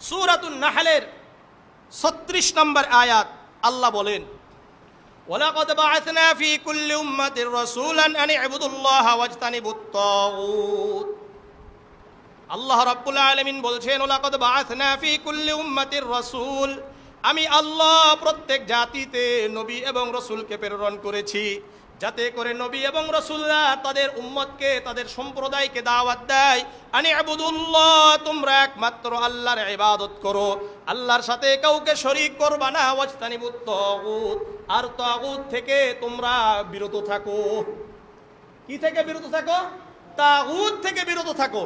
সূরাতুন নাহলের 36 নম্বর আয়াত আল্লাহ বলেন, ওয়ালাকাদ বাআসনা ফি কুল্লি উম্মাতির রাসূলান আন ইবুদুল্লাহা ওয়াজতানিবুত তাগুত। আল্লাহ রাব্বুল আলামিন বলছেন, ওয়ালাকাদ বাআসনা ফি কুল্লি উম্মাতির রাসূল, আমি আল্লাহ প্রত্যেক জাতিতে নবী এবং রাসূলকে প্রেরণ করেছি, যাতে করে নবী এবং রাসূলরা তাদের উম্মতকে, তাদের সম্প্রদায়কে দাওয়াত দেয়, আনি ইবুদুল্লাহ, তোমরা একমাত্র আল্লাহর ইবাদত করো, আল্লাহর সাথে কাউকে শরীক করবা না, ওয়াজতানিবুত তাগুত, আর তাগুত থেকে তোমরা বিরত থাকো। কি থেকে বিরত থাকো? তাগুত থেকে বিরত থাকো।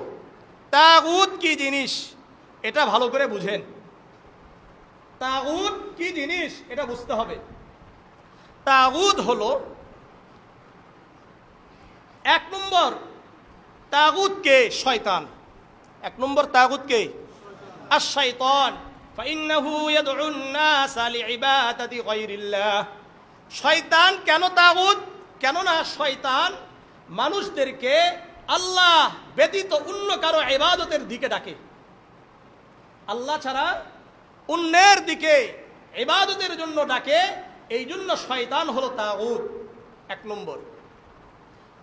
তাগুত কি জিনিস এটা ভালো করে বুঝেন। তাগুত কি জিনিস এটা বুঝতে হবে। তাগুত হলো, এক নম্বর তাগুত কে? শয়তান। এক নম্বর তাগুত কে? আশ-শাইতান। ফাইন্নাহু ইয়াদউন নাসা লিইবাদাতি গায়রিল্লাহ। শয়তান কেন তাগুত? কেননা শয়তান মানুষদেরকে আল্লাহ ব্যতীত অন্য কারো ইবাদতের দিকে ডাকে, আল্লাহ ছাড়া অন্যের দিকে ইবাদতের জন্য ডাকে, এই জন্য শয়তান হলো তাগুত। এক নম্বর।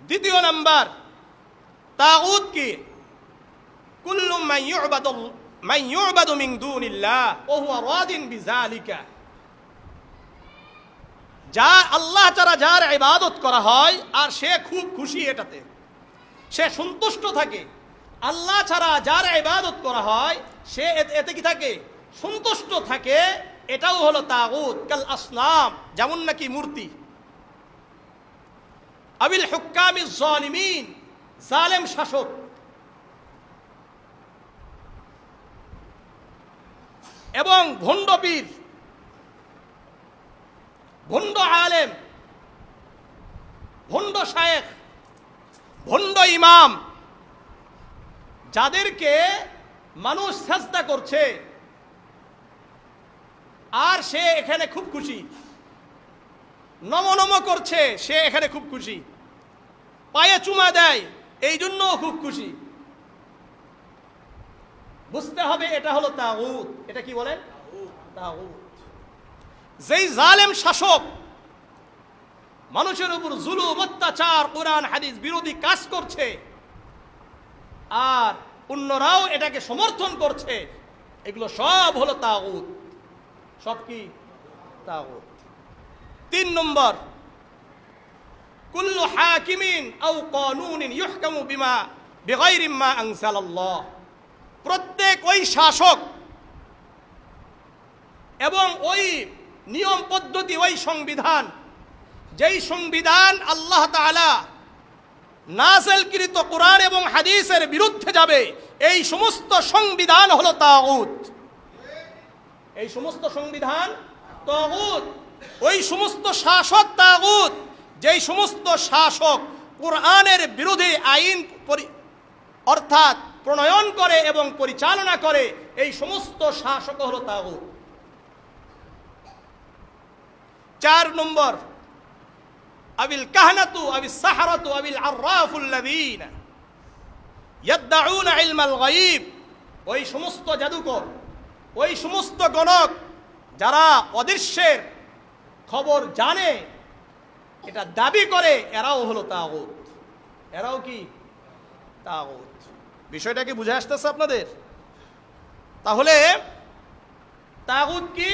দ্বিতীয় নাম্বার তাগুত কি? কুল্লু মান ইউবাদু মিন দুনিল্লাহ ওয়া হুয়া রাদিন বিযালিকা। যা আল্লাহ ছাড়া যার ইবাদত করা হয় আর সে খুব খুশি এটাতে, সে সন্তুষ্ট থাকে। আল্লাহ ছাড়া যার ইবাদত করা হয় সে এতে কি থাকে? সন্তুষ্ট থাকে। এটাও হলো তাগুত। কাল আসনাম, যেমন নাকি মূর্তি। আবিল হুক্কামিজ জালিমিন, জালেম শাসক। এবং ভণ্ড পীর, ভণ্ড আলেম, ভণ্ড শায়েখ, ভণ্ড ইমাম, যাদেরকে মানুষ সাজদা করছে আর সে এখানে খুব খুশি, নম করছে, সে এখানে খুব খুশি, পায়ে চুমা দেয়, এই জন্য খুব খুশি। বুঝতে হবে এটা হলো তাগুত। এটা কি বলেন? তাগুত। যেই জালেম শাসক মানুষের উপর জুলুম, অত্যাচার, কোরআন হাদিস বিরোধী কাজ করছে আর অন্যরাও এটাকে সমর্থন করছে, এগুলো সব হলো তাগুত। সব কি? তাগুত। তিন নম্বর, কুল্লু হাকিমিন আও কানুনিন ইহকামু বিগাইরি মা আনজালাল্লাহ। প্রত্যেক ওই শাসক এবং ওই নিয়ম পদ্ধতি, ওই সংবিধান, যেই সংবিধান আল্লাহ তাআলা নাযিলকৃত কোরআন এবং হাদিসের বিরুদ্ধে যাবে, এই সমস্ত সংবিধান হলো তাগুত। এই সমস্ত সংবিধান তাগুত। ওই সমস্ত শাসক তাগুত, যেই সমস্ত শাসক কোরআনের বিরুদ্ধে আইন অর্থাৎ প্রণয়ন করে এবং পরিচালনা করে, এই সমস্ত শাসক হলো তাগুত। চার নম্বর, আবিল কাহনাতু আবিস সাহারাতু আবিল আররাফুল্লাযীনা ইয়াদউনা ইলমাল গায়ব। ওই সমস্ত জাদুকর, ওই সমস্ত গণক যারা অদৃশ্যের খবর জানে, এটা দাবি করে, এরাও হলো তাগুত। এরাও কি? তাগুত। বিষয়টা কি বুঝে আসতেছে আপনাদের? তাহলে তাগুত কি?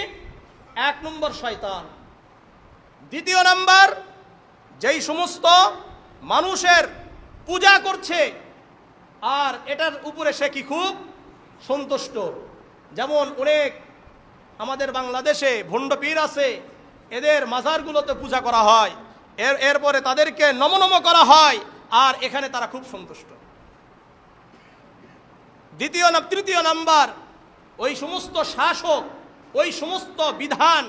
এক নম্বর শয়তান। দ্বিতীয় নাম্বার, যেই সমস্ত মানুষের পূজা করছে আর এটার উপরে সে কি খুব সন্তুষ্ট। যেমন অনেক আমাদের বাংলাদেশে ভণ্ড পীর আছে, এদের মাজারগুলোতে পূজা করা হয়, এরপরে তাদেরকে নম করা হয় আর এখানে তারা খুব সন্তুষ্ট। তৃতীয় নাম্বার, ওই সমস্ত শাসক, ওই সমস্ত বিধান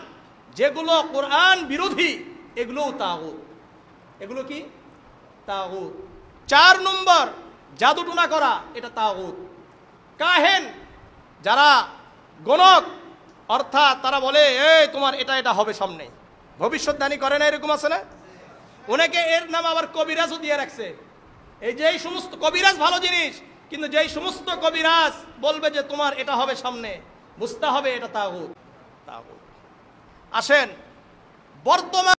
যেগুলো কোরআন বিরোধী, এগুলোও তাগুত। এগুলো কি? তাগুত। চার নম্বর, জাদুটোনা করা, এটা তাগুত। কাহেন, যারা গণক, অর্থাৎ তারা বলে এই তোমার এটা এটা হবে সামনে, ভবিষ্যৎবাণী করে না, এরকম আছে না? অনেকে এর নাম আবার কবিরাজও দিয়ে রাখছে। এই যে সমস্ত কবিরাজ ভালো জিনিস, কিন্তু যেই সমস্ত কবিরাজ বলবে যে তোমার এটা হবে সামনে, বুঝতে হবে এটা তাগুত। তাগুত। আসেন বর্তমান